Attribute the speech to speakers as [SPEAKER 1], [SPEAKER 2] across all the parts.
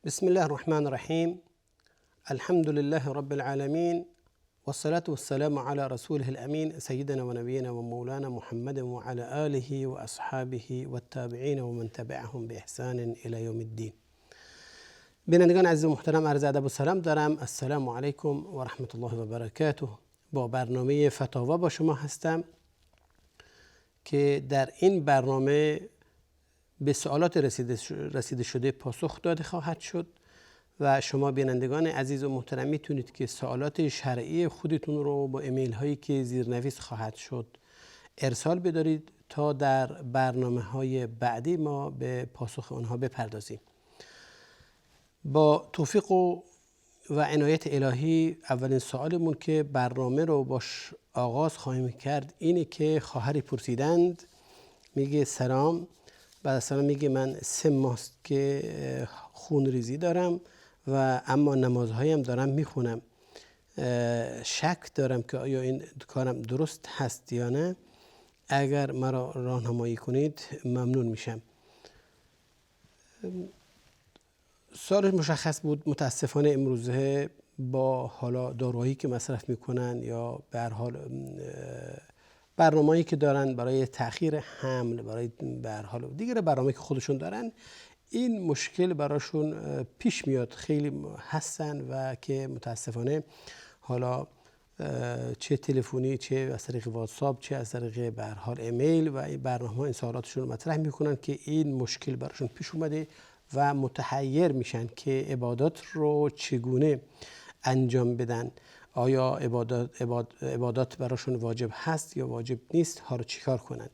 [SPEAKER 1] بسم الله الرحمن الرحیم. الحمد لله رب العالمین والصلاة والسلام على رسوله الامین سیدنا و نبینا و مولانا محمد و علی آله و اصحابه و التابعین و من تبعهم باحسان الی یوم الدین. بینندگان عزیز و محترم، عرض ادب و سلام دارم. السلام علیکم و رحمت الله و برکاته. با برنامه فتاوا با شما هستم که در این برنامه به سوالات رسیده شده پاسخ داده خواهد شد و شما بینندگان عزیز و محترم میتونید که سوالات شرعی خودتون رو با ایمیل هایی که زیرنویس خواهد شد ارسال بدارید تا در برنامه های بعدی ما به پاسخ آنها بپردازیم. با توفیق و عنایت الهی اولین سوالمون که برنامه رو باش آغاز خواهیم کرد اینه که خواهری پرسیدند، میگه سلام، بعد از سلام میگه من 3 ماست که خون ریزی دارم و اما نمازهایم دارم میخونم، شک دارم که آیا این کارم درست هست یا نه. اگر مرا راهنمایی کنید ممنون میشم. سوالش مشخص بود. متاسفانه امروزه با حالا داروهایی که مصرف میکنن یا به هر حال برنامه‌ای که دارن برای تأخیر حمل، برای به هر حال دیگر برنامه‌ای که خودشون دارن، این مشکل براشون پیش میاد. خیلی هستن و که متاسفانه حالا چه تلفنی، چه از طریق واتساپ، چه از طریق به هر حال ایمیل و این برنامه‌ها این سوالاتشون رو مطرح میکنن که این مشکل براشون پیش اومده و متحیر میشن که عبادات رو چگونه انجام بدن. آیا عبادات براشون واجب هست یا واجب نیست؟ ها رو چیکار کنند؟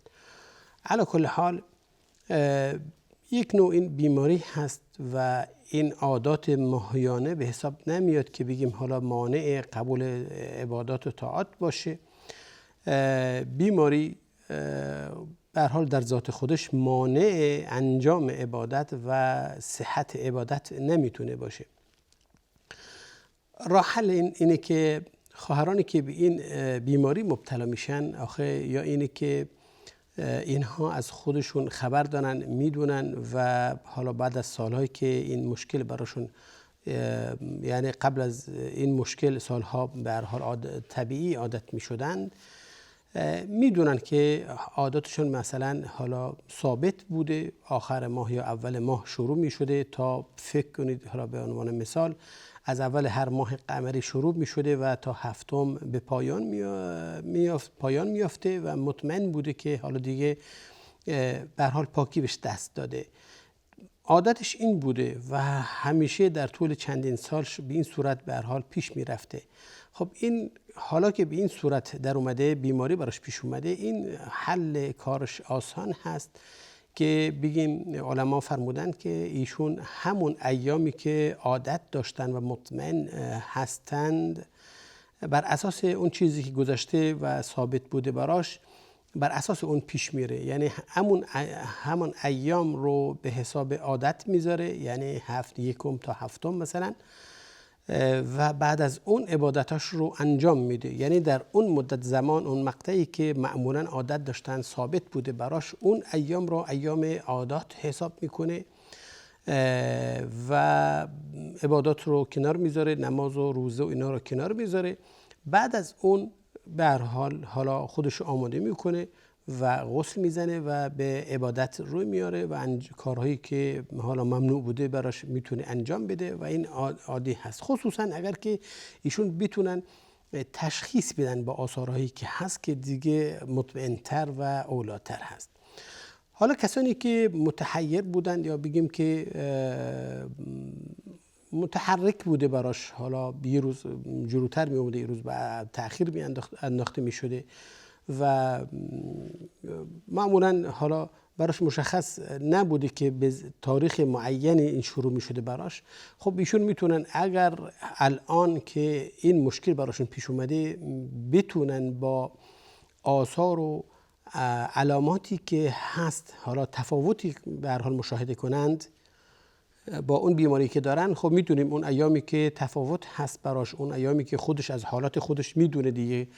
[SPEAKER 1] علی کل حال یک نوع این بیماری هست و این عادات ماهیانه به حساب نمیاد که بگیم حالا مانع قبول عبادات و طاعات باشه. بیماری به هر حال در ذات خودش مانع انجام عبادت و صحت عبادت نمیتونه باشه. راه حل اینه که خواهرانی که به این بیماری مبتلا میشن، آخه یا اینه که اینها از خودشون خبر دارن، میدونن و حالا بعد از سالهایی که این مشکل براشون، یعنی قبل از این مشکل سالها به هر حال طبیعی عادت میشدن، میدونن که عادتشون مثلا حالا ثابت بوده، آخر ماه یا اول ماه شروع میشده تا فکر کنید حالا به عنوان مثال از اول هر ماه قمری شروع می شده و تا هفتم به پایان میافته و مطمئن بوده که حالا دیگه به هر حال پاکی بهش دست داده. عادتش این بوده و همیشه در طول چندین سال به این صورت به هر حال پیش می رفته. خب این حالا که به این صورت در اومده، بیماری براش پیش اومده، این حل کارش آسان هست که بگیم علما فرمودن که ایشون همون ایامی که عادت داشتن و مطمئن هستند بر اساس اون چیزی که گذشته و ثابت بوده براش، بر اساس اون پیش میره. یعنی همون ایام رو به حساب عادت میذاره، یعنی یکم تا هفتم مثلا، و بعد از اون عبادتاش رو انجام میده. یعنی در اون مدت زمان، اون مقطعی که معمولا عادت داشتن ثابت بوده براش، اون ایام رو ایام عادات حساب میکنه و عبادات رو کنار میذاره، نماز و روزه و اینا رو کنار میذاره. بعد از اون به هر حال حالا خودش آماده میکنه و غسل میزنه و به عبادت روی میاره و کارهایی که حالا ممنوع بوده براش میتونه انجام بده و این عادی هست. خصوصا اگر که ایشون بتونن تشخیص بدن با آثارهایی که هست که دیگه مطمئن‌تر و اولاتر هست. حالا کسانی که متحیر بودن یا بگیم که متحرک بوده براش، حالا یه روز جلوتر می اومده، یه روز بعد تأخیر می انداخته می شده و معمولا حالا براش مشخص نبوده که به تاریخ معینی این شروع می شده براش. خب ایشون میتونن اگر الان که این مشکل براشون پیش اومده بتونن با آثار و علاماتی که هست، حالا تفاوتی به هر حال مشاهده کنند با اون بیماری که دارن. خب میدونیم اون ایامی که تفاوت هست براش، اون ایامی که خودش از حالات خودش میدونه دیگه،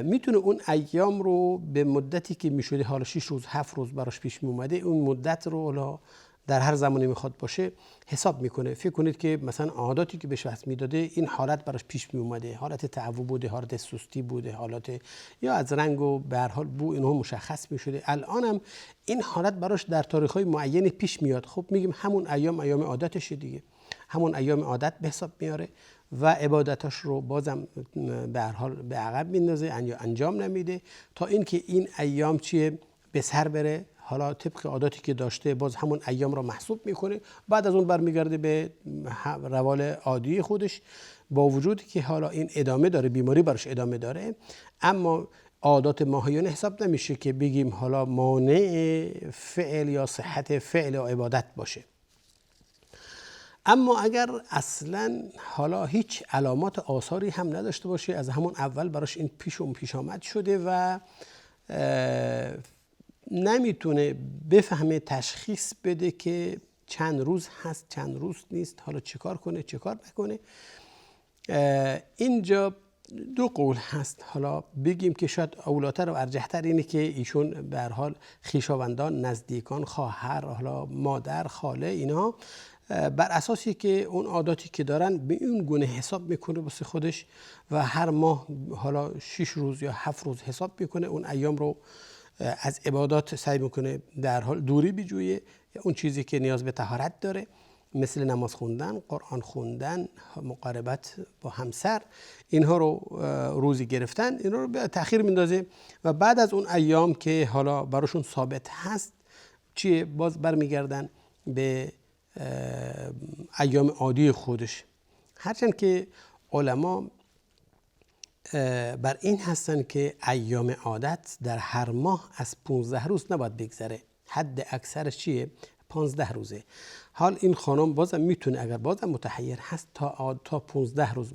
[SPEAKER 1] میتونه اون ایام رو به مدتی که میشده حالا 6 روز 7 روز براش پیش می اومده، اون مدت رو در هر زمانی میخواد باشه حساب میکنه. فکر کنید که مثلا عاداتی که بهش وصف میداده این حالت براش پیش می اومده، حالت تعوب بوده، حالت سستی بوده، حالت یا از رنگ و به هر حال بو اینها مشخص میشده، الانم این حالت براش در تاریخ‌های معینی پیش میاد. خب میگیم همون ایام عادتشه دیگه، همون ایام عادت به حساب میاره و عبادتاش رو بازم به هر حال به عقب میندازه، انجام نمیده تا اینکه این ایام چیه به سر بره. حالا طبق عاداتی که داشته باز همون ایام را محسوب میکنه، بعد از اون برمیگرده به روال عادی خودش، با وجودی که حالا این ادامه داره، بیماری براش ادامه داره، اما عادات ماهیانه حساب نمیشه که بگیم حالا مانع فعل یا صحت فعل یا عبادت باشه. اما اگر اصلا حالا هیچ علامات آثاری هم نداشته باشه، از همون اول براش این پیش آمد شده و نمیتونه بفهمه، تشخیص بده که چند روز هست چند روز نیست، حالا چیکار کنه چیکار نکنه، اینجا دو قول هست. حالا بگیم که شاید اولاتر و ارجحتر اینه که ایشون به هر حال خویشاوندان، نزدیکان، خواهر، حالا مادر، خاله، اینها بر اساسی که اون عاداتی که دارن به اون گونه حساب میکنه واسه خودش و هر ماه حالا 6 روز یا 7 روز حساب میکنه، اون ایام رو از عبادات سعی میکنه در حال دوری بجویه. اون چیزی که نیاز به طهارت داره مثل نماز خوندن، قرآن خوندن، مقاربت با همسر، اینها رو روزی گرفتن، اینها رو به تأخیر میندازه و بعد از اون ایام که حالا براشون ثابت هست چیه، باز برمیگردن به ایام عادی خودش. هرچند که علما بر این هستن که ایام عادت در هر ماه از 15 روز نباید بگذره، حد اکثرش چیه؟ 15 روزه. حال این خانم بازم میتونه اگر بازم متحیر هست تا 15 روز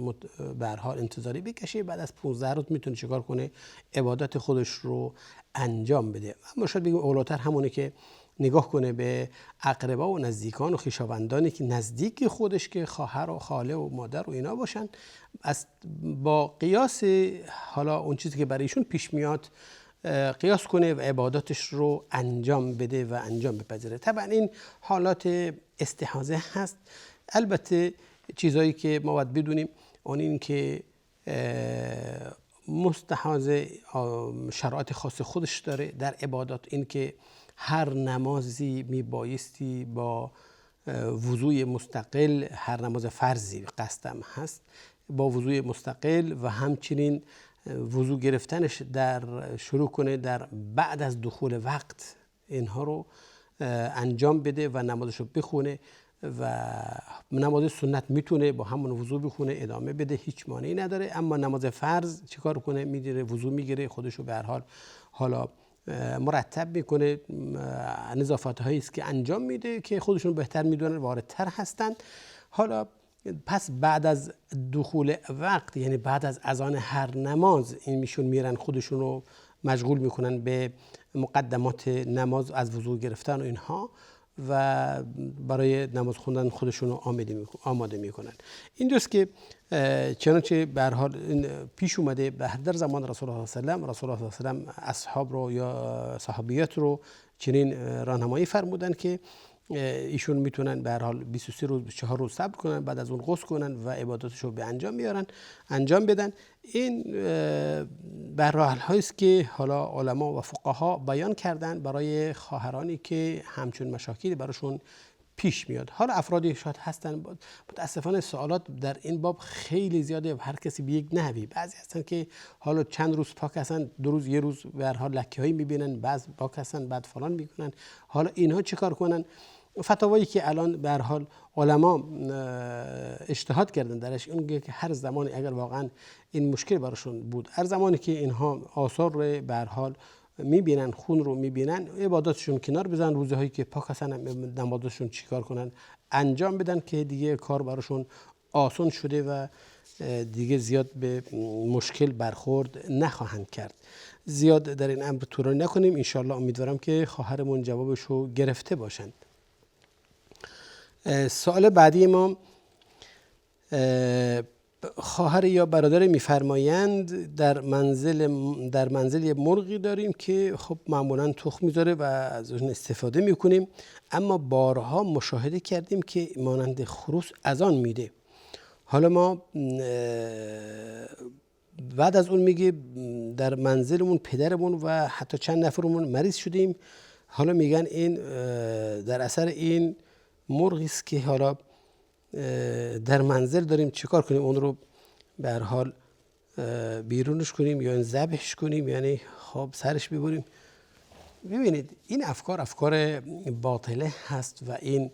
[SPEAKER 1] به هر حال انتظاری بکشه، بعد از 15 روز میتونه چیکار کنه؟ عبادت خودش رو انجام بده. اما شاید بگیم اولاتر همونه که نگاه کنه به اقربا و نزدیکان و خویشاوندانی که نزدیک خودش که خواهر و خاله و مادر و اینا باشن، با قیاس حالا اون چیزی که برایشون پیش میاد قیاس کنه و عباداتش رو انجام بده و انجام بپذیره. طبعا این حالات استحاضه هست. البته چیزایی که ما باید بدونیم اون این که مستحاضه شرایط خاص خودش داره در عبادات، این که هر نمازی میبایستی با وضوء مستقل، هر نماز فرضی قصدم هست با وضوء مستقل و همچنین وضوء گرفتنش در شروع کنه در بعد از دخول وقت، اینها رو انجام بده و نمازش رو بخونه و نماز سنت میتونه با همون وضوء بخونه ادامه بده، هیچ مانعی نداره. اما نماز فرض چیکار کنه؟ میگیره وضوء میگیره، خودش رو به هر حال حالا مرتب میکنه، نظافت هایی است که انجام میده که خودشون بهتر میدونن، واردتر هستند. حالا پس بعد از دخول وقت، یعنی بعد از اذان هر نماز، این میشون میرن خودشون رو مشغول میکنن به مقدمات نماز، از وضوء گرفتن و اینها، و برای نماز خوندن خودشون رو آماده میکنن. این دوست که چنانچه به هر حال پیش اومده در زمان رسول الله صلی الله علیه و آله، رسول الله صلی الله علیه و آله اصحاب رو یا صحابیات رو چنین راهنمایی فرمودن که ایشون میتونن به هر حال 23 روز 24 روز صبر کنن، بعد از اون غسل کنن و عباداتش رو به انجام بدن. این به راه هایی است که حالا علما و فقها بیان کردن برای خواهرانی که همچون مشاکلی براشون پیش میاد. حالا افرادی شاید هستن، متاسفانه سوالات در این باب خیلی زیاده و هر کسی به یک نحوی. بعضی هستن که حالا چند روز پاک هستن، 2 روز 1 روز به هر حال لکه‌هایی میبینن، بعض پاک هستن بعد فلان میکنن. حالا اینها چیکار کنن؟ فتاوایی که الان به هر حال علما اجتهاد کردن درش، اون که هر زمانی اگر واقعا این مشکل براشون بود، هر زمانی که اینها آثار رو به هر حال میبینن، خون رو میبینن، عباداتشون کنار بزنن، روزهایی که پاک هستن نمازشون چیکار کنن؟ انجام بدن که دیگه کار براشون آسان شده و دیگه زیاد به مشکل برخورد نخواهند کرد. زیاد در این امر طولانی نکنیم. انشالله امیدوارم که خواهرمون جوابشو گرفته باشند. سوال بعدی ما خواهر یا برادر میفرمایند در منزل یه مرغی داریم که خب معمولا تخم میذاره و از اون استفاده میکنیم، اما بارها مشاهده کردیم که مانند خروس از آن میده. حالا ما بعد از اون میگه در منزلمون پدرمون و حتی چند نفرمون مریض شدیم، حالا میگن این در اثر این مرغی است که حالا در منزل داریم، چیکار کنیم؟ اون رو به هر حال بیرونش کنیم یا این ذبحش کنیم، یعنی خب سرش ببریم. ببینید این افکار باطله هست و این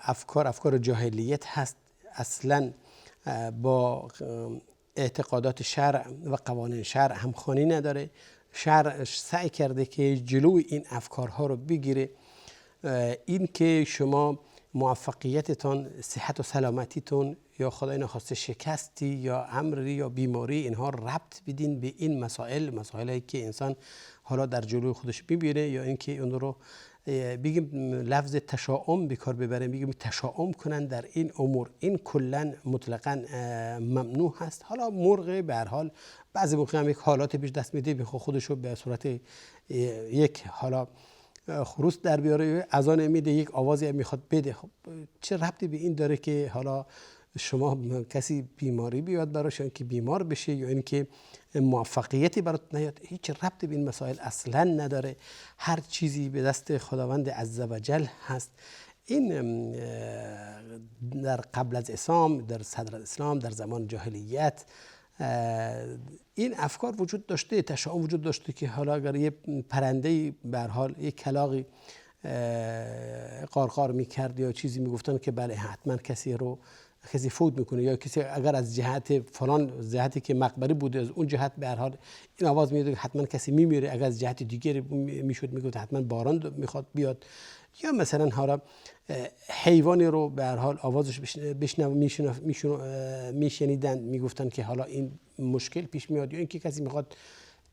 [SPEAKER 1] افکار جاهلیت هست، اصلا با اعتقادات شرع و قوانین شرع همخوانی نداره. شرع سعی کرده که جلوی این افکارها رو بگیره. این که شما موفقیتتان، صحت و سلامتیتون یا خدای نخواسته شکستی یا امری یا بیماری، اینها ربط بدین به این مسائلی که انسان حالا در جلوی خودش میبینه، یا اینکه اون رو بگیم لفظ تشاؤم به کار ببریم، بگیم تشاؤم کنن در این امور. این کلا مطلقاً ممنوع هست. حالا مرغ به هر حال بعضی موقع هم یک حالات پیش دست میده، خودش رو به صورت یک حالا خروس در بیاره، اذان میده، یک آوازی میخواد بده. خب چه ربطی به این داره که حالا شما کسی بیماری بیاد براش، یا اینکه بیمار بشه، یا اینکه موفقیتی برات نیاد؟ هیچ ربطی به این مسائل اصلا نداره. هر چیزی به دست خداوند عزوجل هست. این در قبل از اسلام، در صدر اسلام، در زمان جاهلیت این افکار وجود داشته، تشاؤم وجود داشته که حالا اگر یه پرنده به هر حال یک کلاغی قارقار میکرد یا چیزی میگفتن که بله حتما کسی فوت میکنه، یا کسی اگر از جهت فلان جهتی که مقبره بوده از اون جهت به هر حال این آواز میاد حتما کسی میمیره، اگر از جهت دیگری میشد میگفت حتما باران میخواد بیاد. یا مثلا حالا حیوانی رو به هر حال آوازش میشنیدن، میگفتن که حالا این مشکل پیش میاد، یا اینکه کسی میخواد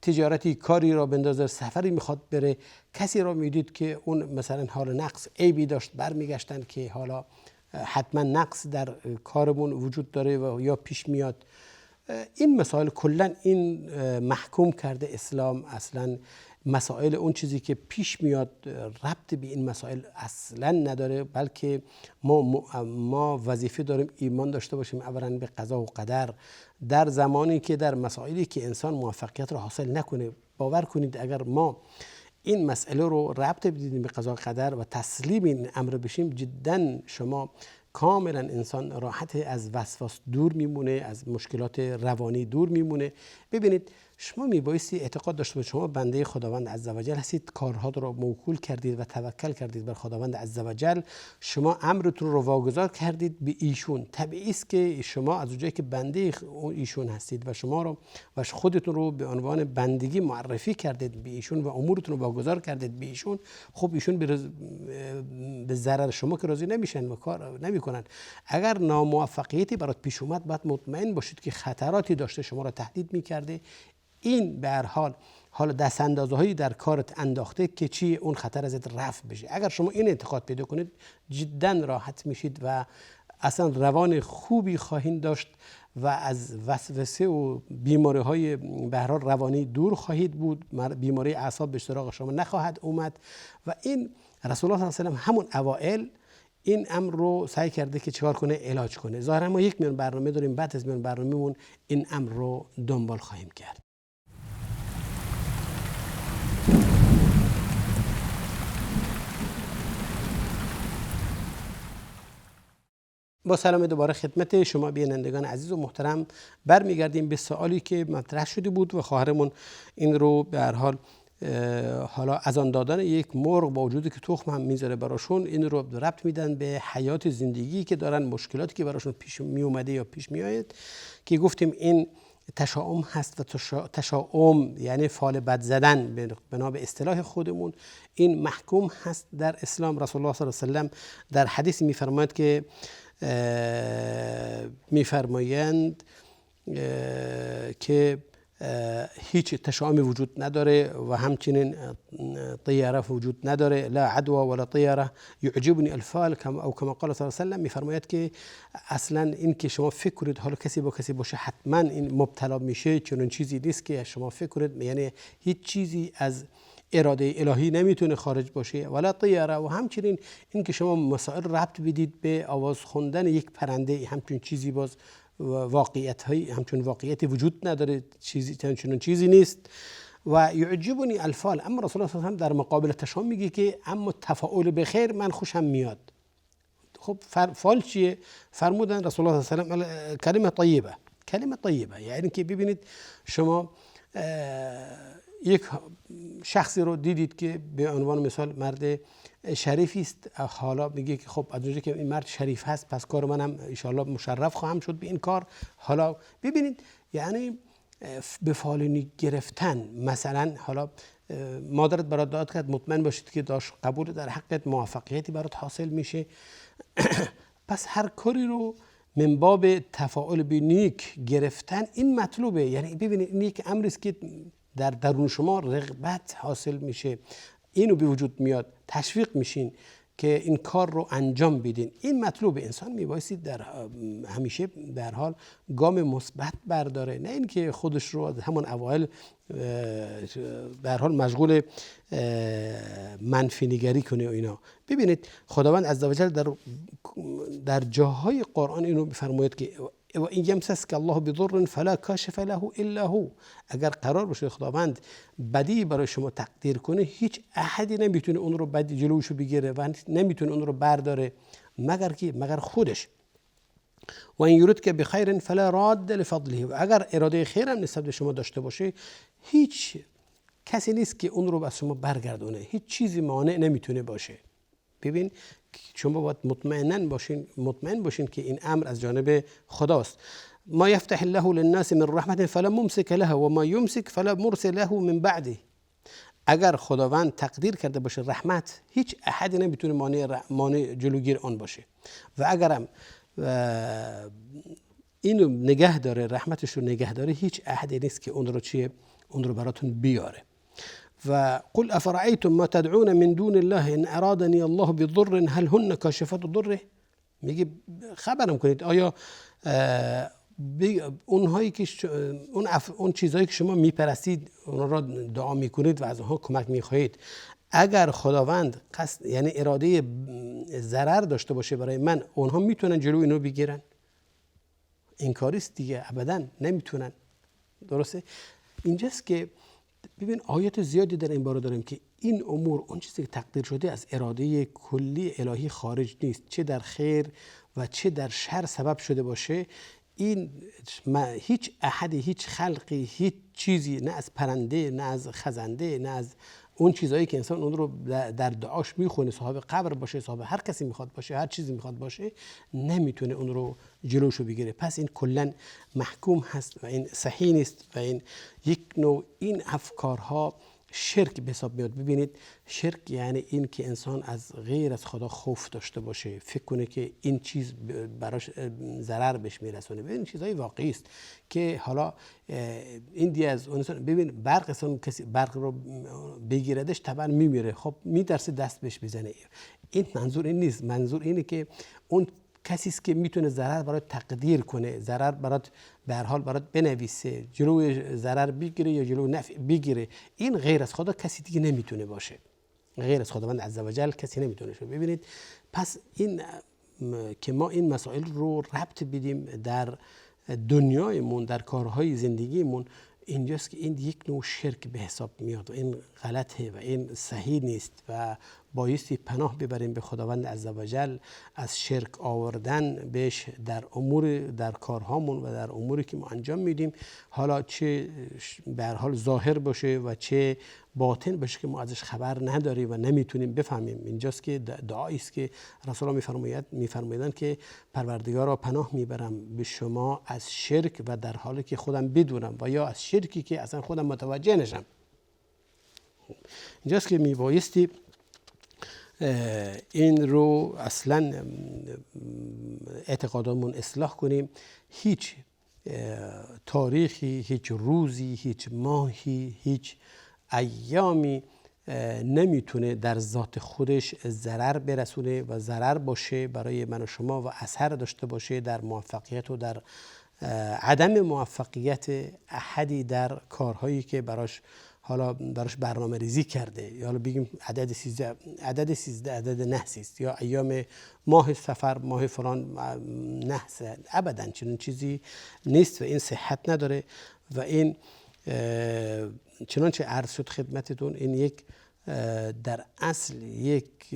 [SPEAKER 1] تجارتی کاری را بندازه، سفری میخواد بره، کسی را میدید که اون مثلا حالا نقص عیبی داشت، برمیگشتن که حالا حتما نقص در کارمون وجود داره و یا پیش میاد. این مسائل کلا این محکوم کرده اسلام. اصلا مسائل اون چیزی که پیش میاد ربط به این مسائل اصلا نداره، بلکه ما وظیفه داریم ایمان داشته باشیم اولا به قضا و قدر. در زمانی که در مسائلی که انسان موفقیت را حاصل نکنه، باور کنید اگر ما این مسئله رو ربط بدیم به قضا و قدر و تسلیم این امر بشیم، جدا شما کاملا انسان راحت از وسواس دور میمونه، از مشکلات روانی دور میمونه. ببینید شما میبایستی اعتقاد داشته باشید شما بنده خداوند عزوجل هستید، کارها رو موکول کردید و توکل کردید بر خداوند عزوجل، شما امرتون رو واگذار کردید به ایشون. طبیعی است که شما از اونجایی که بنده ایشون هستید و شما رو و خودتون رو به عنوان بندگی معرفی کردید به ایشون و امورتون رو واگذار کردید به ایشون، خب ایشون به ضرر شما که راضی نمیشن و کار نمیکنن. اگر ناموفقیتی برات پیش اومد، باید مطمئن باشید که خطراتی داشته، شما را تهدید میکرده. این به هر حال دست اندازه هایی در کارت انداخته که چی اون خطر ازت رفع بشه. اگر شما این اعتقاد پیدا کنید، جدا راحت میشید و اصلا روان خوبی خواهید داشت و از وسوسه و بیماری های به هر حال روانی دور خواهید بود. بیماری اعصاب به سراغ شما نخواهد اومد. و این رسول الله صلی الله علیه و همون اوائل این امر رو سعی کرده که چیکار کنه؟ علاج کنه. ظاهرا ما یک میون برنامه داریم، بعد از میون برنامه‌مون این امر رو دنبال خواهیم کرد. با سلام دوباره خدمت شما بینندگان عزیز و محترم برمیگردیم به سوالی که مطرح شده بود و خواهرمون این رو به هر حال حالا از آن دادن یک مرغ با وجودی که تخم هم میذاره براشون، این رو ربط میدن به حیات زندگی که دارن، مشکلاتی که براشون پیش می اومده یا پیش میآید، که گفتیم این تشاؤم هست. و تشاؤم یعنی فال بد زدن بنا به اصطلاح خودمون. این محکوم هست در اسلام. رسول الله صلی الله علیه و سلم در حدیث میفرماید که میفرمایند که هیچ تشاؤمی وجود نداره و همچنین طیاره وجود نداره. لا عدوى ولا طیاره یعجبنی الفال او کما قال صلی الله علیه و سلم. میفرماید که اصلا این که شما فکر کنید حالا کسی با کسی باشه حتما این مبتلا میشه، چنون چیزی نیست که شما فکر کنید، یعنی هیچ چیزی از اراده الهی نمیتونه خارج باشه. ولا طیاره، و همچنین این که شما مسائل ربط بدید به آواز خوندن یک پرنده، همچون چیزی باز واقعیت های همچون واقعیتی وجود نداره، چیزی چنون چیزی نیست. و یعجبنی الفال، اما رسول الله صلی الله علیه و آله در مقابل تشاؤم میگه که اما تفاؤل به خیر من خوشم میاد. خب فال چیه؟ فرمودن رسول الله صلی الله علیه و آله کلمه طیبه. کلمه طیبه یعنی که ببینید شما یک شخصی رو دیدید که به عنوان مثال مرد شریفی است، حالا میگه که خب از اونجایی که این مرد شریف هست پس کار منم ان شاءالله مشرف خواهم شد به این کار. حالا ببینید یعنی به فالونی گرفتن، مثلا حالا مادرت برات دعا کرد مطمئن باشید که داشت قبول در حقت موفقیتی برات حاصل میشه. پس هر کاری رو من باب تفاعل به نیک گرفتن این مطلوبه. یعنی ببینید این یک امری است که در درون شما رغبت حاصل میشه، اینو به وجود میاد، تشویق میشین که این کار رو انجام بدین. این مطلوب انسان میبایستی در همیشه در حال گام مثبت برداره، نه اینکه خودش رو از همون اوایل در حال مشغول منفی نگری کنه و اینا. ببینید خداوند عزوجل در جاهای قرآن اینو میفرماید که و این یمسسک الله بضر فلا کاشف له الا هو. اگر قرار باشه خداوند بدی برای شما تقدیر کنه، هیچ احدی نمیتونه اون رو بدی جلوشو بگیره و نمیتونه اون رو برداره مگر خودش. و این یرید که بخیر فلا راد لفضله. و اگر اراده خیر هم نسبت به شما داشته باشه، هیچ کسی نیست که اون رو از شما برگردونه، هیچ چیزی مانع نمیتونه باشه. ببین شما باید مطمئن باشین که این امر از جانب خداست. ما یفتح الله للناس من رحمت فلا ممسک له و ما یمسک فلا مرسل له من بعده. اگر خداوند تقدیر کرده باشه رحمت، هیچ احدی نمیتونه مانع جلوگیر آن باشه. و اگرم اینو نگه داره، رحمتش رو نگه داره، هیچ احدی نیست که اون رو براتون بیاره. و قل افرأيتم ما تدعون من دون الله ان ارادني الله بضر هل هن کاشفات ضره. میگه خبرم کنید آیا اونهایی که اون چیزهایی که شما میپرستید، اون را دعا میکنید و از اونها کمک میخواهید، اگر خداوند قصد یعنی اراده ضرر داشته باشه برای من، اونها میتونن جلو اینو بگیرن؟ این کاریست دیگه، ابدا نمیتونن. درسته؟ اینجاست که ببین آیات زیادی در این باره داریم که این امور اون چیزی که تقدیر شده از اراده کلی الهی خارج نیست، چه در خیر و چه در شر سبب شده باشه. این هیچ احدی، هیچ خلقی، هیچ چیزی، نه از پرنده، نه از خزنده، نه از اون چیزایی که انسان اون رو در دعاش میخونه، صاحب قبر باشه، صاحب هر کسی میخواد باشه، هر چیزی میخواد باشه، نمیتونه اون رو جلوشو بگیره. پس این کلا محکوم هست و این صحیح نیست و این یک نوع این افکارها شرک به حساب میاد. ببینید شرک یعنی این که انسان از غیر از خدا خوف داشته باشه، فکر کنه که این چیز براش ضرر بهش میرسونه. ببین چیزای واقعی است که حالا این دی از اون ببین برق انسان کسی برق رو بگیردش طبعا میمیره، خب میترسه دست بهش بزنه. این منظور این نیست، منظور اینه که اون کسی است که میتونه ضرر برات تقدیر کنه، ضرر برات به هر حال برات بنویسه، جلوی ضرر بگیره یا جلوی نفع بگیره. این غیر از خدا کسی دیگه نمیتونه باشه، غیر از خداوند عزوجل کسی نمیتونه شه. ببینید پس این که ما این مسائل رو ربط بدیم در دنیایمون، در کارهای زندگیمون، اینجاست که این یک نوع شرک به حساب میاد و این غلطه و این صحیح نیست و بایستی پناه ببریم به خداوند عزوجل از شرک آوردن بهش در کارهامون و در اموری که ما انجام میدیم، حالا چه به هر حال ظاهر باشه و چه باطن باشه که ما ازش خبر نداریم و نمیتونیم بفهمیم. اینجاست که دعایی است که رسول الله میفرمایند که پروردگارا پناه میبرم به شما از شرک و در حالی که خودم بدونم و یا از شرکی که اصلا خودم متوجه نشم. اینجاست که میبایستی این رو اصلا اعتقادمون اصلاح کنیم. هیچ تاریخی، هیچ روزی، هیچ ماهی، هیچ ایامی نمیتونه در ذات خودش ضرر برسونه و ضرر باشه برای من و شما و اثر داشته باشه در موفقیت و در عدم موفقیت احدی در کارهایی که براش برنامه ریزی کرده. یا حالا بگیم عدد 13 عدد نحسی است، یا ایام ماه سفر، ماه فلان نحس، ابدا چنین چیزی نیست و این صحت نداره. و این چنانچه عرض شد خدمتتون، این یک در اصل یک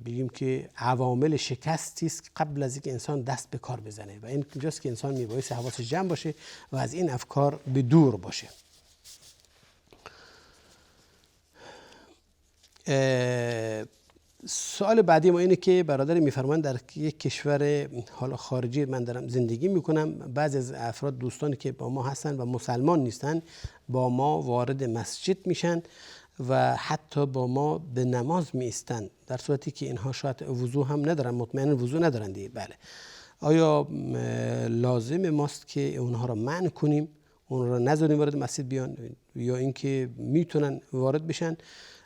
[SPEAKER 1] بگیم که عوامل شکستی است قبل از اینکه انسان دست به کار بزنه و این اینجاست که انسان میبایست حواسش جمع باشه و از این افکار به دور باشه. سوال بعدی ما اینه که برادر میفرمایند در یک کشور حالا خارجی من دارم زندگی میکنم، بعضی از افراد دوستانی که با ما هستن و مسلمان نیستن با ما وارد مسجد میشن و حتی با ما به نماز می ایستند، در صورتی که اینها شاید وضو هم ندارن، مطمئنا وضو ندارن دیگه. بله، آیا لازم ماست که اونها را منع کنیم، اون را نذاریم وارد مسجد بیان، یا اینکه میتونن وارد بشن؟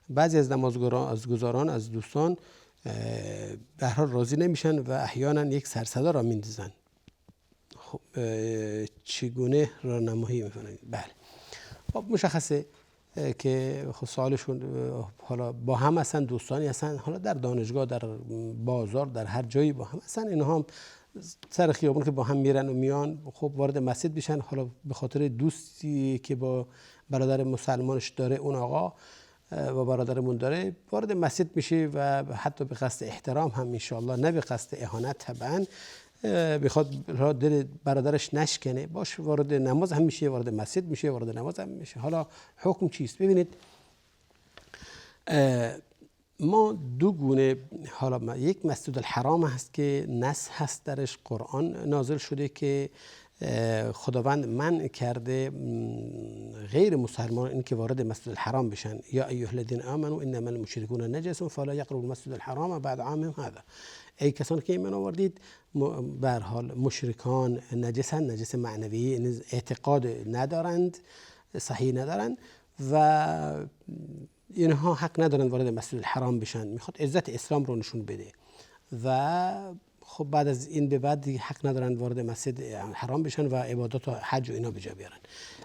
[SPEAKER 1] بعضی از نمازگزاران از دوستان به هر حال راضی نمیشن و احیانا یک سرصدا را میندازن. خب چگونه راهنمایی میکنید؟ بله، خب مشخصه که خب سوالشون حالا با هم هستن، دوستانی هستن، حالا در دانشگاه، در بازار، در هر جایی با هم هستن، اینها هم سر خیابون که با هم میرن و میان، خب وارد مسجد بشن. حالا به خاطر دوستی که با برادر مسلمانش داره اون آقا و برادرمون داره وارد مسجد میشه و حتی به قصد احترام هم انشاءالله، نه به قصد اهانت طبعا، بخواد دل برادرش نشکنه، باش وارد نماز هم میشه، وارد مسجد میشه، وارد نماز هم میشه. حالا حکم چیست؟ ببینید ما دو گونه، حالا یک مسجد الحرام هست که نص هست درش، قرآن نازل شده که خداوند منع کرده غیر مسلمان این که وارد مسجد الحرام بشن. یا ایها الذین آمنوا انما المشرکون نجس فلا یقربوا المسجد الحرام بعد عامهم هذا. ای کسانی که ایمان آوردید، به هر حال مشرکان نجسن، نجس معنوی، اعتقاد ندارند، صحیح ندارند و اینها حق ندارند وارد مسجد الحرام بشن. میخواد عزت اسلام رو نشون بده و خب بعد از این به بعد دیگه حق ندارند وارد مسجد حرام بشن و عبادات و حج و اینا به جا بیارن.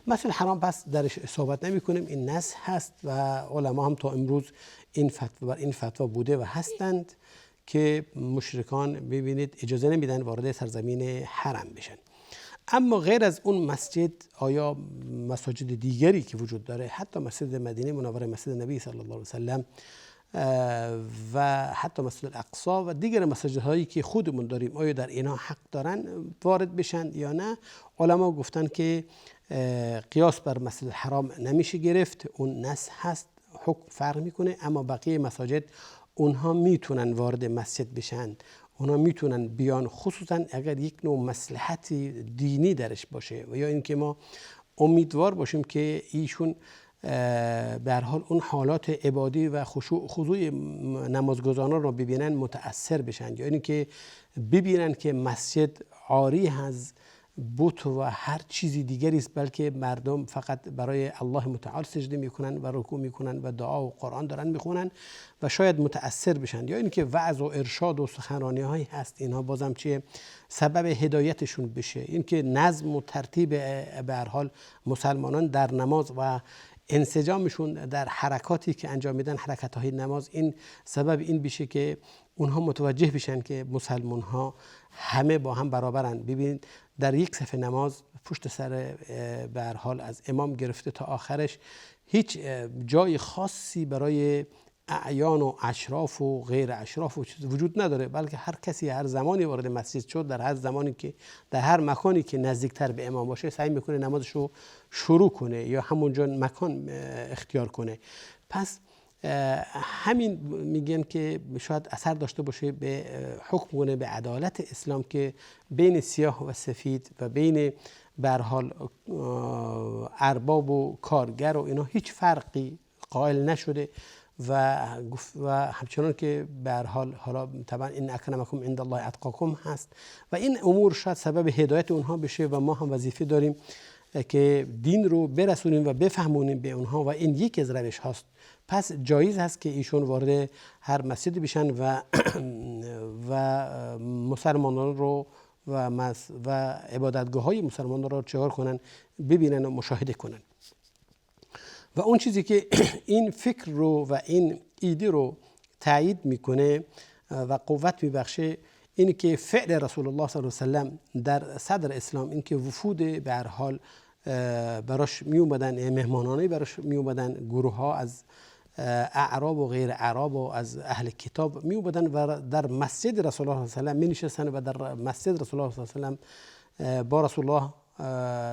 [SPEAKER 1] مسجد حرام پس درش صحبت نمی کنیم، این نص هست و علما هم تا امروز این فتوا بوده و هستند که مشرکان ببینید اجازه نمیدن وارد سرزمین حرم بشن. اما غیر از اون مسجد، آیا مساجد دیگری که وجود داره، حتی مسجد مدینه منوره، مسجد نبی صلی الله علیه وسلم و حتی مسجد الاقصی و دیگر مساجدهایی که خودمون داریم، آیا در اینها حق دارن وارد بشن یا نه؟ علما گفتن که قیاس بر مسجد الحرام نمیشه گرفت، اون نص هست، حکم فرق میکنه، اما بقیه مساجد اونها میتونن وارد مسجد بشن، اونها میتونن بیان، خصوصا اگر یک نوع مصلحت دینی درش باشه و یا اینکه ما امیدوار باشیم که ایشون به هر حال اون حالات عبادی و خضوع نمازگزاران رو ببینن، متأثر بشن، یا اینکه ببینن که مسجد عاری از بت و هر چیزی دیگری است، بلکه مردم فقط برای الله متعال سجده میکنن و رکوع میکنن و دعا و قرآن دارن میخونن و شاید متأثر بشن، یا اینکه وعظ و ارشاد و سخنرانی هایی هست، اینها بازم چیه سبب هدایتشون بشه، اینکه نظم و ترتیب به هر حال مسلمانان در نماز و انسجامشون در حرکاتی که انجام میدن، حرکت های نماز، این سبب این بشه که اونها متوجه بشن که مسلمان ها همه با هم برابرن. ببینید در یک صف نماز پشت سر به هر حال از امام گرفته تا آخرش هیچ جای خاصی برای اعیان و اشراف و غیر اشراف و وجود نداره، بلکه هر کسی هر زمانی وارد مسجد شد، در هر زمانی که در هر مکانی که نزدیکتر به امام باشه سعی میکنه نمازش رو شروع کنه یا همونجا مکان اختیار کنه. پس همین میگن که شاید اثر داشته باشه به حکم کنه به عدالت اسلام که بین سیاه و سفید و بین به هر حال ارباب و کارگر و اینا هیچ فرقی قائل نشده و همچنان که به هر حال حالا طبعا این اکرمکم عند الله اتقاکم هست و این امور شاید سبب هدایت اونها بشه و ما هم وظیفه داریم که دین رو برسونیم و بفهمونیم به اونها و این یکی از روش هاست. پس جایز هست که ایشون وارد هر مسجدی بشن و مسلمانان رو و عبادتگاه های مسلمانان رو چهار کنن، ببینن و مشاهده کنن. و اون چیزی که این فکر رو و این ایده رو تایید میکنه و قوت میبخشه اینی که فعل رسول الله صلی الله علیه و سلم در صدر اسلام، این که وفود به هر حال براش می اومدن، مهمانانه براش می اومدن، گروه ها از اعراب و غیر اعراب و از اهل کتاب می اومدن و در مسجد رسول الله صلی الله علیه و سلم می نشستن و در مسجد رسول الله صلی الله علیه و سلم با رسول الله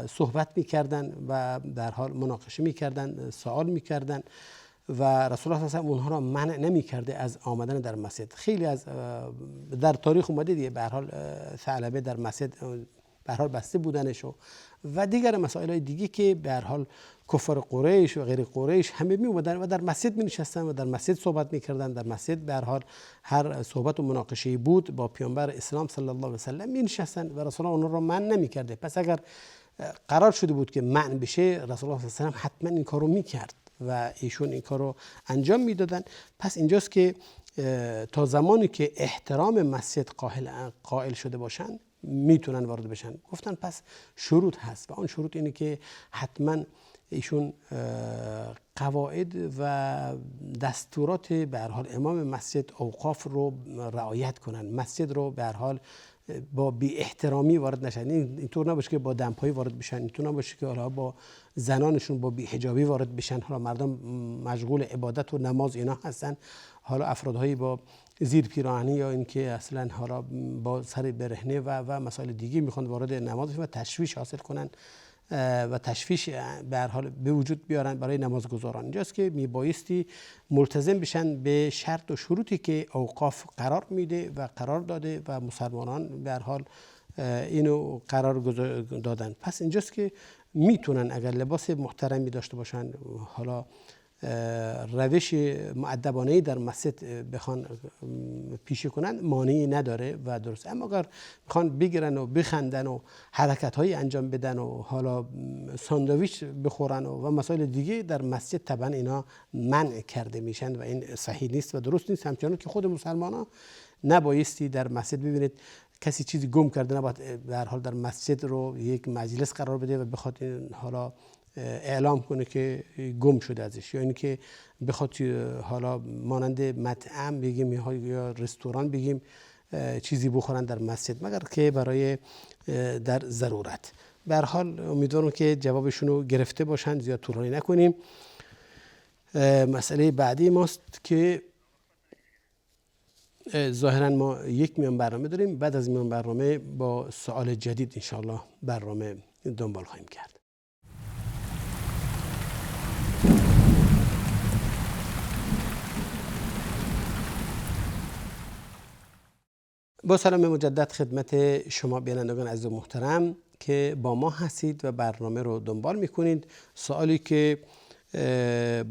[SPEAKER 1] صحبت میکردن و در حال مناقشه میکردن، سوال میکردن و رسول الله صلی الله علیه و سلم اونها را منع نمیکرده از آمدن در مسجد. خیلی از در تاریخ اومده دیگه، به هر حال ثعلبه در مسجد به هر حال بسته بودنش و دیگر مسائل دیگه که به هر حال کفار قریش و غیر قریش همه می اومدن و در مسجد می نشستن و در مسجد صحبت میکردن. در مسجد به هر حال هر صحبت و مناقشه بود با پیامبر اسلام صلی الله علیه و سلم می نشستن و رسول الله اونها را منع نمیکرده. پس اگر قرار شده بود که منع بشه، رسول الله صلی الله علیه و سلم حتما این کارو میکرد و ایشون این کارو انجام میدادن. پس اینجاست که تا زمانی که احترام مسجد قائل شده باشن میتونن وارد بشن. گفتن پس شروط هست و اون شروط اینه که حتما ایشون قواعد و دستورات به هر حال امام مسجد، اوقاف رو رعایت کنن، مسجد رو به هر حال با بی احترامی وارد نشن. اینطور نباشه که با دمپایی وارد بشن، اینطور نباشه که حالا با زنانشون با بی حجابی وارد بشن. حالا مردم مشغول عبادت و نماز اینا هستن، حالا افرادهایی با زیر پیراهنی یا اینکه اصلا حالا با سر برهنه و مسائل دیگه میخوان وارد نماز و تشویش حاصل کنن و تشویش به هر حال به وجود بیارن برای نمازگزاران. اینجاست که میبایستی ملتزم بشن به شرط و شروطی که اوقاف قرار میده و قرار داده و مسلمانان به هر حال اینو قرار دادن. پس اینجاست که میتونن اگر لباس محترمی داشته باشن، حالا روش مؤدبانه در مسجد بخوان پیشه کنن مانعی نداره و درست. اما اگر بخوان بگیرن و بخندن و حرکت های انجام بدن و حالا ساندویچ بخورن و مسائل دیگه در مسجد، طبعا اینا منع کرده میشن و این صحیح نیست و درست نیست. همچنان که خود مسلمان ها نبایستی در مسجد ببینید کسی چیزی گم کرده، نباید در حال در مسجد رو یک مجلس قرار بده و بخواد حالا اعلام کنه که گم شده ازش، یا اینکه بخواد حالا مانند مطعم بگیم یا رستوران بگیم چیزی بخورن در مسجد، مگر که برای در ضرورت. به هر حال امیدوارم که جوابشون رو گرفته باشن، زیاد طولانی نکنیم. مسئله بعدی ماست که ظاهرا ما یک میان برنامه داریم، بعد از میان برنامه با سوال جدید انشاءالله برنامه دنبال خواهیم کرد. با سلام مجدد خدمت شما بینندگان عزیز و محترم که با ما هستید و برنامه رو دنبال میکنید. سوالی که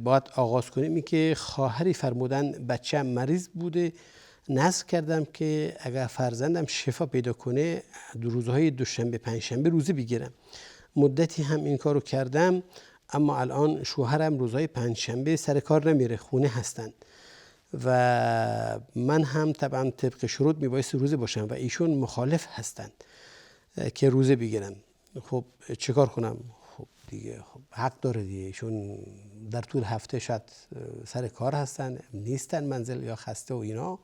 [SPEAKER 1] باید آغاز کنیم این که خواهری فرمودن بچه‌م مریض بوده، نذر کردم که اگر فرزندم شفا پیدا کنه روزهای دوشنبه پنجشنبه روزه بگیرم. مدتی هم این کارو کردم، اما الان شوهرم روزهای پنجشنبه سر کار نمیره، خونه هستن و من هم طبعا طبق شروط میبایست روزه باشم و ایشون مخالف هستند که روزه بگیرم. خب چیکار کنم؟ خب دیگه حق داره دیگه، ایشون در طول هفته شاید سر کار هستن، نیستن منزل یا خسته و اینا،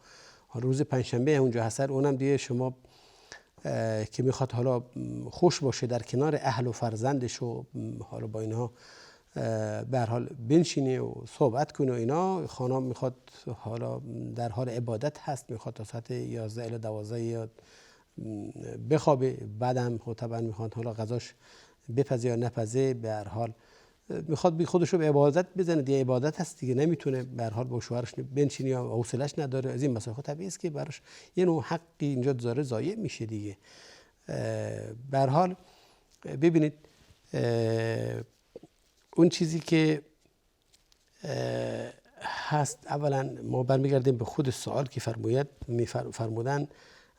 [SPEAKER 1] روز پنجشنبه اونجا هستن. اونم دیگه شما که میخواد حالا خوش باشه در کنار اهل و فرزندش و حالا با اینها به هر حال بنشینه و صحبت کنه و اینا، خانم میخواد حالا در حال عبادت هست، میخواد تا ساعت 11 الی 12 یا بخوابه، بعدم طبعا میخواد حالا غذاش بپزه یا نپزه، به هر حال میخواد خودش رو به عبادت بزنه، دیگه عبادت هست دیگه، نمیتونه به هر حال با شوهرش بنشینه یا حوصله‌اش نداره از این مسائل. خب طبیعیه است که براش یه نوع حقی اینجا ضایع میشه دیگه. به هر حال ببینید اون چیزی که هست. اولا ما برمیگردیم به خود سوال که فرمودن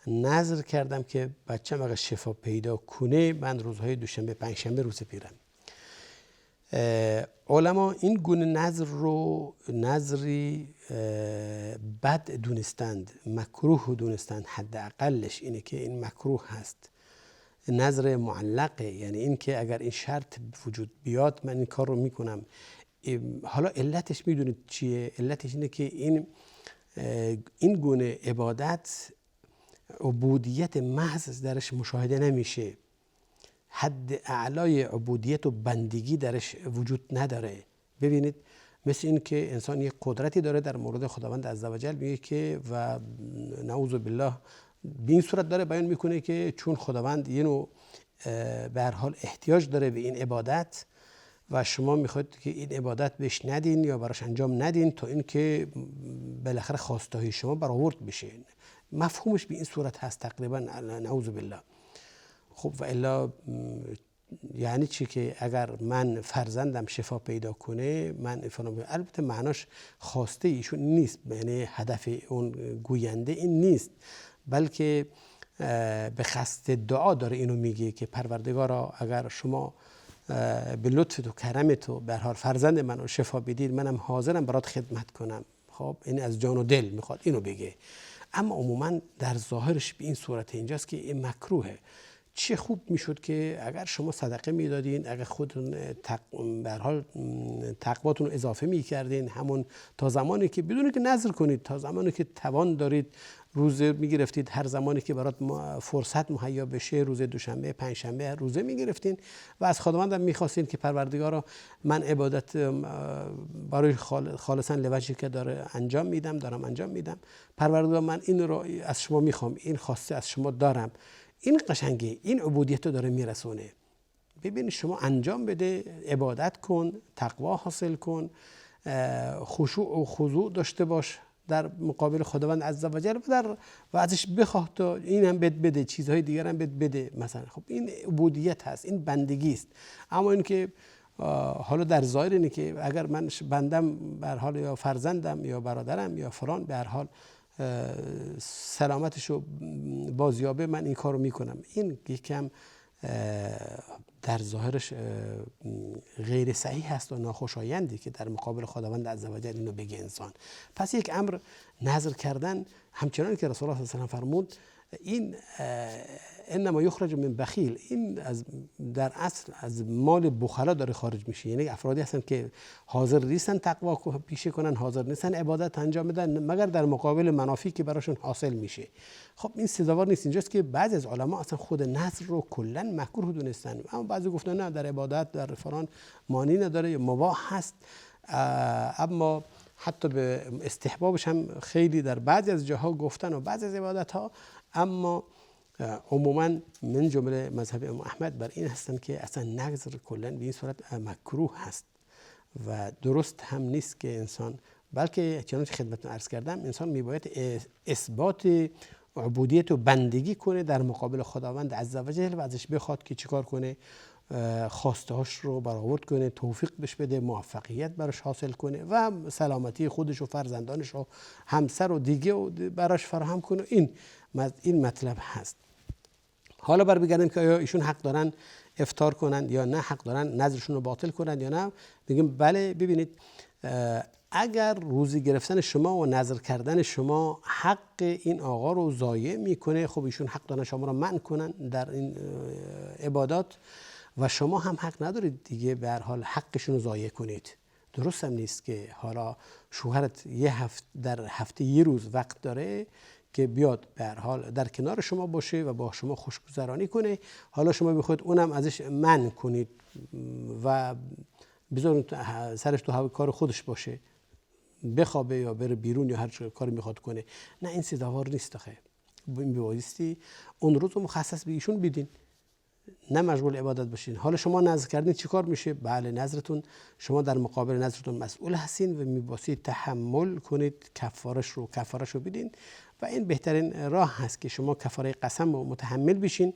[SPEAKER 1] نظر کردم که بچه‌م اگر شفا پیدا کنه من روزهای دوشنبه پنجشنبه روزه میرم. علما این گونه نظر رو نظری بد دونستند، مکروه دونستند. حداقلش اینه که این مکروه هست، نظر معلقه، یعنی این که اگر این شرط وجود بیاد من این کار رو میکنم. حالا علتش میدونید چیه؟ علتش اینه که این گونه عبادت عبودیت محض درش مشاهده نمیشه، حد اعلای عبودیت و بندگی درش وجود نداره. ببینید مثل این که انسان یک قدرتی داره در مورد خداوند عزوجل، میگه که و نعوذ بالله به این صورت داره بیان میکنه که چون خداوند یه نوع به هر حال احتیاج داره به این عبادت و شما میخواید که این عبادت بهش ندین یا براش انجام ندین تا اینکه بالاخره خواسته های شما برآورد بشه. مفهومش به این صورت هست تقریبا، نعوذ بالله. خب و الا یعنی چی؟ که اگر من فرزندم شفا پیدا کنه من البته معناش خواسته ایشون نیست، یعنی هدف اون گوینده این نیست، بلکه به قصد دعا داره اینو میگه که پروردگارا اگر شما به لطفت و کرمت و به هر حال فرزند منو شفا بدید منم حاضرم برات خدمت کنم. خب این از جان و دل میخواد اینو بگه، اما عموما در ظاهرش به این صورت اینجاست که این مکروهه. چه خوب میشد که اگر شما صدقه میدادین، اگر خودتون به هر حال تقواتون رو اضافه میکردین، همون تا زمانی که بدون که نذر کنید، تا زمانی که توان دارید روزه میگرفتید، هر زمانی که برات فرصت مهیا بشه روز دوشنبه پنجشنبه روزه میگرفتین و از خداوندم میخواستین که پروردگارا من عبادت برای خالصا لوجهی که دارم انجام میدم، پروردگار من این رو از شما میخوام، این خواسته از شما دارم. این قشنگه، این عبودیت رو داره میرسونه. ببین شما انجام بده، عبادت کن، تقوا حاصل کن، خشوع و خضوع داشته باش در مقابل خداوند عزوجل و ازش بخواه تا این هم بده، چیزهای دیگر هم بده مثلا. خب این عبودیت هست، این بندگی است. اما این که حالا در ظاهر اینه که اگر من بندم به هر حال یا فرزندم یا برادرم یا فلان به هر حال سلامتشو بازیابه من این کارو میکنم، این یکم در ظاهرش غیر صحیح هست و ناخوشایندی که در مقابل خداوند عزوجل اینو بگه انسان. پس یک امر نظر کردن همچنان که رسول الله صلی الله علیه و سلم فرمود این انما یخرج من بخیل، این در اصل از مال بخلا داره خارج میشه. یعنی افرادی هستن که حاضر نیستن تقوا پیشه کنن، حاضر نیستن عبادت انجام بدن مگر در مقابل منافعی که براشون حاصل میشه. خب این سزاوار نیست. اینجاست که بعضی از علما اصلا خود نظر رو کلا مکروه دونستن، اما بعضی گفتن نه در عبادت در فلان مانی نداره، مباح هست. اما حتی به استحبابش هم خیلی در بعضی از جاها گفتن و بعضی از عبادت ها، اما عموما من جمله مذهب امام احمد بر این هستن که اصلا نظر کلا به این صورت مکروه هست و درست هم نیست که انسان، بلکه چنانچه خدمتتون عرض کردم انسان میباید اثبات عبودیت و بندگی کنه در مقابل خداوند عزوجل و ازش بخواد که چیکار کنه، خواسته هاش رو برآورد کنه، توفیق بهش بده، موفقیت براش حاصل کنه و سلامتی خودش و فرزندانش و همسر و دیگه و براش فراهم کنه. این مطلب هست. حالا برمیگردیم که آیا ایشون حق دارن افطار کنن یا نه، حق دارن نظرشون رو باطل کنن یا نه. بگیم بله. ببینید اگر روزی گرفتن شما و نظر کردن شما حق این آقا رو ضایع میکنه، خب ایشون حق دارن شما رو منع کنن در این عبادات و شما هم حق ندارید دیگه به هر حال حقشون رو ضایع کنید. درست هم نیست که حالا شوهرت در هفته یه روز وقت داره که بیاد به هر حال در کنار شما باشه و با شما خوشگذرانی کنه، حالا شما بخواید اونم ازش منع کنید و بذارید سرش تو هوای کار خودش باشه، بخوابه یا بره بیرون یا هر کاری میخواد کنه. نه این سزاوار نیست. آخه این بایستی اون روز رو مخصص به ایشون بدین، نه مشغول عبادت باشین. حالا شما نظر کردین چیکار میشه؟ بله نظرتون، شما در مقابل نظرتون مسئول هستین و میبایستی تحمل کنید، کفارش رو بدین و این بهترین راه هست که شما کفاره قسم رو متحمل بشین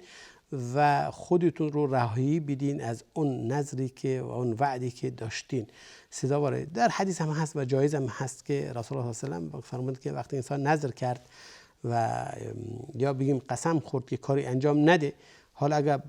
[SPEAKER 1] و خودتون رو رهایی بدین از اون نظری که و اون وعدی که داشتین. سزاواره. در حدیث هم هست و جایز هم هست که رسول الله صلی الله علیه و آله فرمود که وقتی انسان نظر کرد و یا بگیم قسم خورد که کاری انجام نده، حالا اگر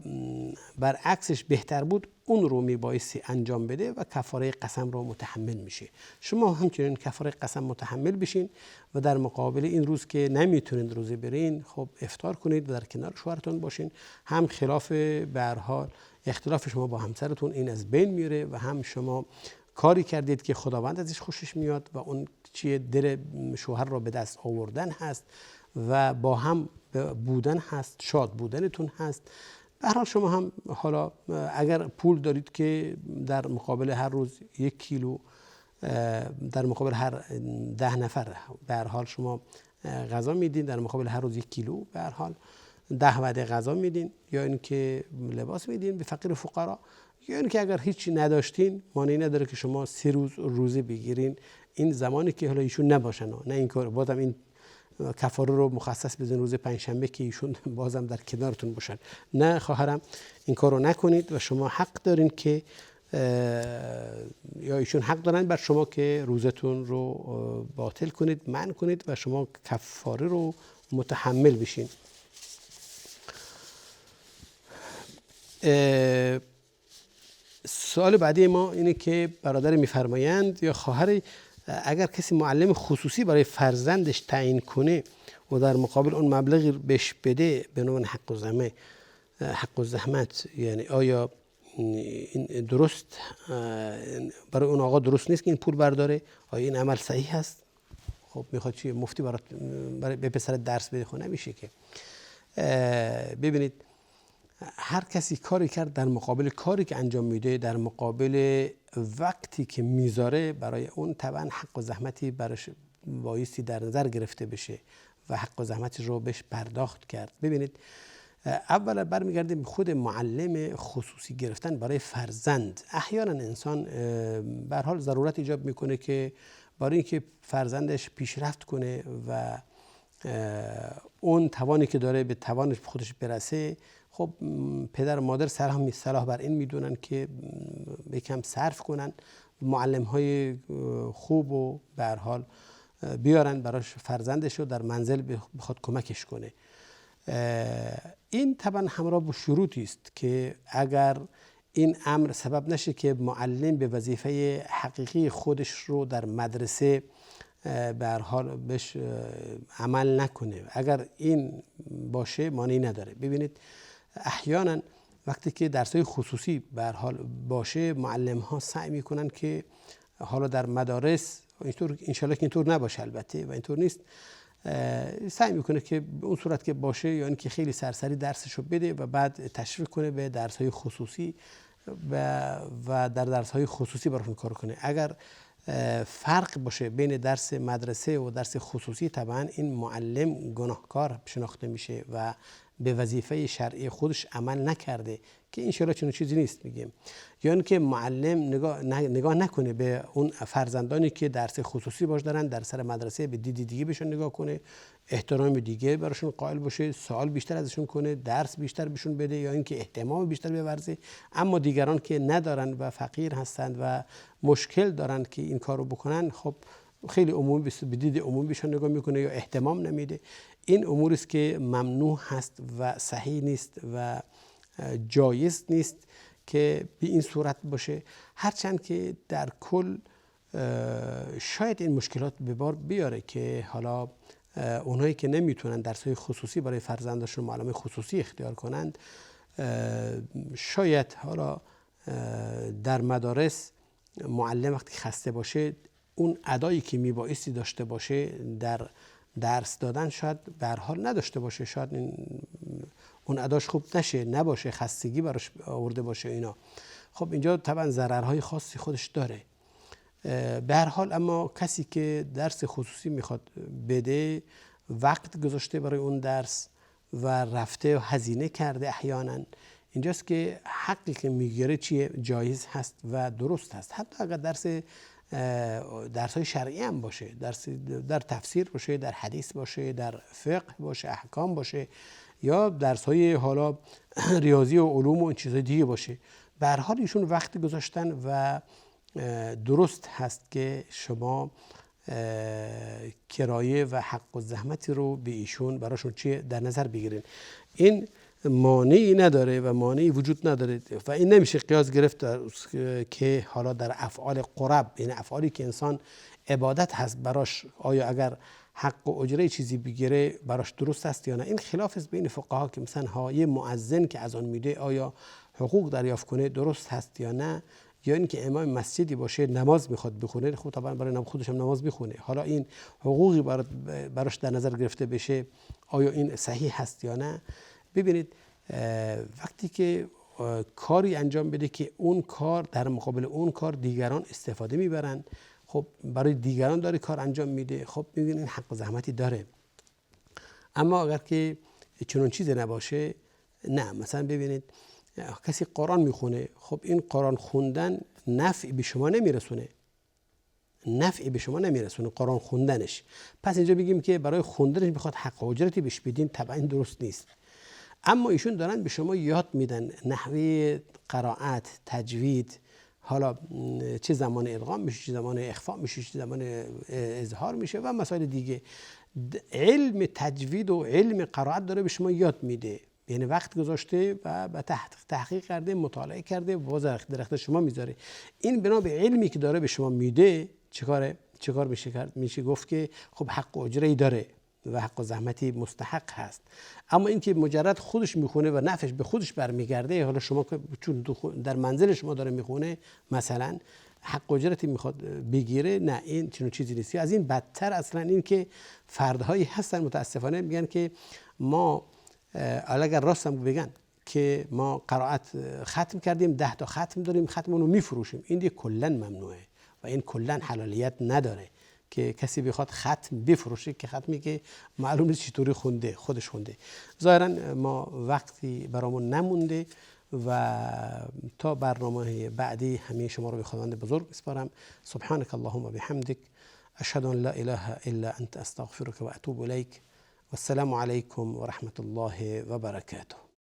[SPEAKER 1] برعکسش بهتر بود اون رو میبایستی انجام بده و کفاره قسم رو متحمل میشه. شما همچنین کفاره قسم متحمل بشین و در مقابل این روز که نمیتونید روزه برین خب افطار کنید و در کنار شوهرتون باشین. هم خلاف به هر حال اختلاف شما با همسرتون این از بین میره و هم شما کاری کردید که خداوند ازش خوشش میاد و اون چیه دل شوهر رو به دست آوردن هست و با هم بودن هست، شاد بودنتون هست. به هر حال شما هم حالا اگر پول دارید که در مقابل هر روز 1 کیلو در مقابل هر 10 نفر به هر حال شما غذا میدین، در مقابل هر روز 1 کیلو به هر حال 10 وعده غذا میدین، یا اینکه لباس میدین به فقیر و فقرا، یا اینکه اگر هیچی نداشتین مانعی نداره که شما 3 روز روزه بگیرین این زمانی که حالا ایشون نباشن. نه این کار بازم این کفاره رو مخصص بزنین روز پنجشنبه که ایشون بازم در کنارتون باشن. نه خواهرم این کارو نکنید و شما حق دارین که یا ایشون حق دارن بر شما که روزتون رو باطل کنید، منع کنید و شما کفاره رو متحمل بشین. سوال بعدی ما اینه که برادر میفرمایند یا خواهر اگر کسی معلم خصوصی برای فرزندش تعیین کنه و در مقابل اون مبلغی بهش بده به عنوان حق و زحمت، یعنی آیا این درست برای اون آقا درست نیست که این پول برداره؟ آیا این عمل صحیح هست؟ خب میخواد چیه مفتی برای به پسر درس بده؟ خب نمیشه که. ببینید هر کسی کاری کرد در مقابل کاری که انجام میده، در مقابل وقتی که میذاره برای اون طبعا حق و زحمتی براش بایستی در نظر گرفته بشه و حق و زحمتی رو بهش پرداخت کرد. ببینید اولا برمیگردیم خود معلم خصوصی گرفتن برای فرزند. احیانا انسان به هر حال ضرورت ایجاب میکنه که برای اینکه فرزندش پیشرفت کنه و اون توانی که داره به توانش خودش برسه، خب پدر و مادر صلاح بر این میدونن که یکم صرف کنن، معلم های خوب و به هر حال بیارن براش فرزندش رو در منزل بخواد کمکش کنه. این طبعا همراه با شروطی است که اگر این امر سبب نشه که معلم به وظیفه حقیقی خودش رو در مدرسه به هر حال بهش عمل نکنه، اگر این باشه مانعی نداره. ببینید احیانا وقتی که درس‌های خصوصی به هر حال باشه معلم‌ها سعی میکنن که حالا در مدارس اینطور انشالله که اینطور نباشه البته و اینطور نیست، سعی میکنه که به اون صورت که باشه یا اینکه خیلی سرسری درسشو بده و بعد تشویق کنه به درس‌های خصوصی و در درس‌های خصوصی براشون کار کنه. اگر فرق باشه بین درس مدرسه و درس خصوصی طبعا این معلم گناهکار شناخته میشه و به وظیفه شرعی خودش عمل نکرده که انشالله چنین چیزی نیست میگیم. یا اینکه معلم نگاه نکنه به اون فرزندانی که درس خصوصی باش دارن، در سر مدرسه به دید دیگه بهشون نگاه کنه، احترام دیگه براشون قائل باشه، سوال بیشتر ازشون کنه، درس بیشتر بهشون بده یا اینکه اهتمام بیشتر بورزه. اما دیگران که ندارن و فقیر هستند و مشکل دارن که این کارو بکنن، خب خیلی عمومی به دید عمومی بهشون نگاه میکنه یا اهتمام نمیده. این اموری است که ممنوع هست و صحیح نیست و جایز نیست که به این صورت باشه. هرچند که در کل شاید این مشکلات به بار بیاره که حالا اونایی که نمیتونن درس‌های خصوصی برای فرزندشون معلم خصوصی اختیار کنند، شاید حالا در مدارس معلم وقتی خسته باشه اون ادایی که میبایستی داشته باشه در درس دادن شاید به هر حال نداشته باشه، شاید اون اداش خوب نباشه، خستگی براش آورده باشه اینا. خب اینجا طبعا ضررهای خاصی خودش داره. به هر حال اما کسی که درس خصوصی میخواد بده، وقت گذاشته برای اون درس و رفته و هزینه کرده، احیانا اینجاست که حقی که میگیره چیه جایز هست و درست هست. حتی اگر درس‌های شرعی هم باشه، درس در تفسیر باشه، در حدیث باشه، در فقه باشه، احکام باشه، یا درس‌های حالا ریاضی و علوم و این چیزای دیگه باشه. به هر حال ایشون وقت گذاشتن و درست هست که شما کرایه و حق و زحمتی رو به ایشون براشون چی در نظر بگیرین. این مانعی نداره و مانعی وجود نداره و این نمیشه قیاس گرفت که حالا در افعال قرب، یعنی افعالی که انسان عبادت هست براش، آیا اگر حق و اجره چیزی بگیره براش درست است یا نه. این خلاف است بین فقها که مثلا یه مؤذن که از آن میده آیا حقوق دریافت کنه درست هست یا نه، یا اینکه امام مسجدی باشه نماز میخواد بخونه، خب طبعا برای خودش هم نماز بخونه، حالا این حقوقی براش در نظر گرفته بشه آیا این صحیح هست یا نه. ببینید وقتی که کاری انجام بده که اون کار در مقابل اون کار دیگران استفاده میبرن، خب برای دیگران داره کار انجام میده، خب میبینید این حق و زحمتی داره. اما اگر که چنون چیزی نباشه، نه. مثلا ببینید کسی قرآن میخونه، خب این قرآن خوندن نفع به شما نمیرسونه، نفعی به شما نمیرسونه قرآن خوندنش، پس اینجا بگیم که برای خوندنش بخواد حق و اجرتی بهش بدین، طبعا درست نیست. اما ایشون دارن به شما یاد میدن نحوه قرائت، تجوید، حالا چه زمان ادغام میشه، چه زمان اخفا میشه، چه زمان اظهار میشه و مسائل دیگه. علم تجوید و علم قرائت داره به شما یاد میده، یعنی وقت گذاشته و تحقیق کرده، مطالعه کرده و باز در شما میذاره. این بنا به علمی که داره به شما میده چیکار میشه کرد؟ میشه گفت که خب حق و اجره داره و حق و زحمتی مستحق هست. اما اینکه مجرد خودش میخونه و نفعش به خودش برمیگرده، حالا شما چون در منزل شما داره میخونه مثلا حق و اجرتی میخواد بگیره، نه، این چنین چیزی نیست. از این بدتر اصلا این که فردهایی هستن متاسفانه میگن که ما، اگر راستم بگن که ما قرائت ختم کردیم، 10 تا ختم داریم، ختممون رو میفروشیم، این دیگه کلا ممنوعه و این کلا حلالیت نداره که کسی بخواد ختم بفروشه، که ختمی که معلوم نیست چطوری خونده، خودش خونده. ظاهرا ما وقتی برامون نمونده و تا برنامه بعدی همه شما رو به خداوند بزرگ بسپارم. سبحانك اللهم بحمدك اشهد ان لا اله الا انت استغفرك و اتوب الیک. والسلام عليكم ورحمة الله وبركاته.